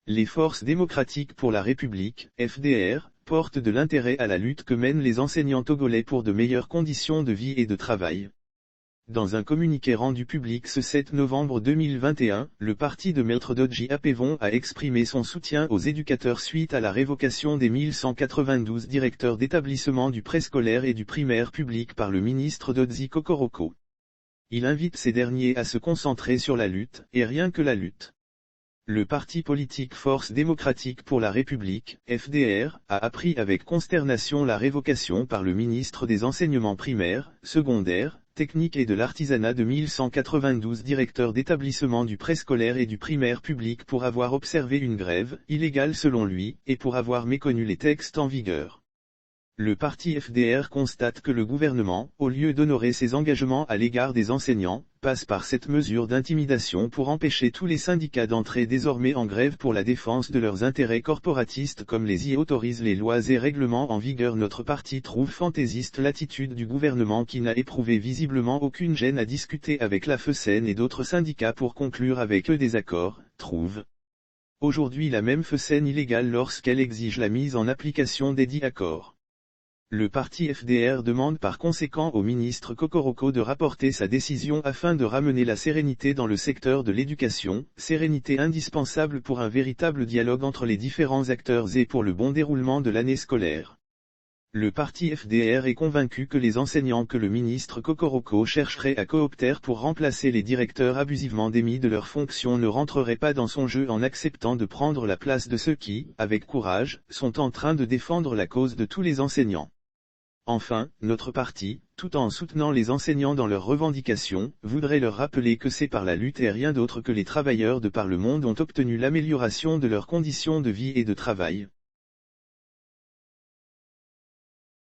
Les forces démocratiques pour la République, FDR, portent de l'intérêt à la lutte que mènent les enseignants togolais pour de meilleures conditions de vie et de travail. Dans un communiqué rendu public ce 7 novembre 2021, le parti de Maître Dodji Apevon a exprimé son soutien aux éducateurs suite à la révocation des 1192 directeurs d'établissements du préscolaire et du primaire public par le ministre Dodzi Kokoroko. Il invite ces derniers à se concentrer sur la lutte, et rien que la lutte. Le parti politique Force démocratique pour la République, FDR, a appris avec consternation la révocation par le ministre des Enseignements primaires, secondaires, techniques et de l'artisanat de 1192 directeurs d'établissements du préscolaire et du primaire public pour avoir observé une grève, illégale selon lui, et pour avoir méconnu les textes en vigueur. Le parti FDR constate que le gouvernement, au lieu d'honorer ses engagements à l'égard des enseignants, passe par cette mesure d'intimidation pour empêcher tous les syndicats d'entrer désormais en grève pour la défense de leurs intérêts corporatistes comme les y autorisent les lois et règlements en vigueur. Notre parti trouve fantaisiste l'attitude du gouvernement qui n'a éprouvé visiblement aucune gêne à discuter avec la FESEN et d'autres syndicats pour conclure avec eux des accords, trouve aujourd'hui la même FESEN illégale lorsqu'elle exige la mise en application des dits accords. Le parti FDR demande par conséquent au ministre Kokoroko de rapporter sa décision afin de ramener la sérénité dans le secteur de l'éducation, sérénité indispensable pour un véritable dialogue entre les différents acteurs et pour le bon déroulement de l'année scolaire. Le parti FDR est convaincu que les enseignants que le ministre Kokoroko chercherait à coopter pour remplacer les directeurs abusivement démis de leurs fonctions ne rentreraient pas dans son jeu en acceptant de prendre la place de ceux qui, avec courage, sont en train de défendre la cause de tous les enseignants. Enfin, notre parti, tout en soutenant les enseignants dans leurs revendications, voudrait leur rappeler que c'est par la lutte et rien d'autre que les travailleurs de par le monde ont obtenu l'amélioration de leurs conditions de vie et de travail.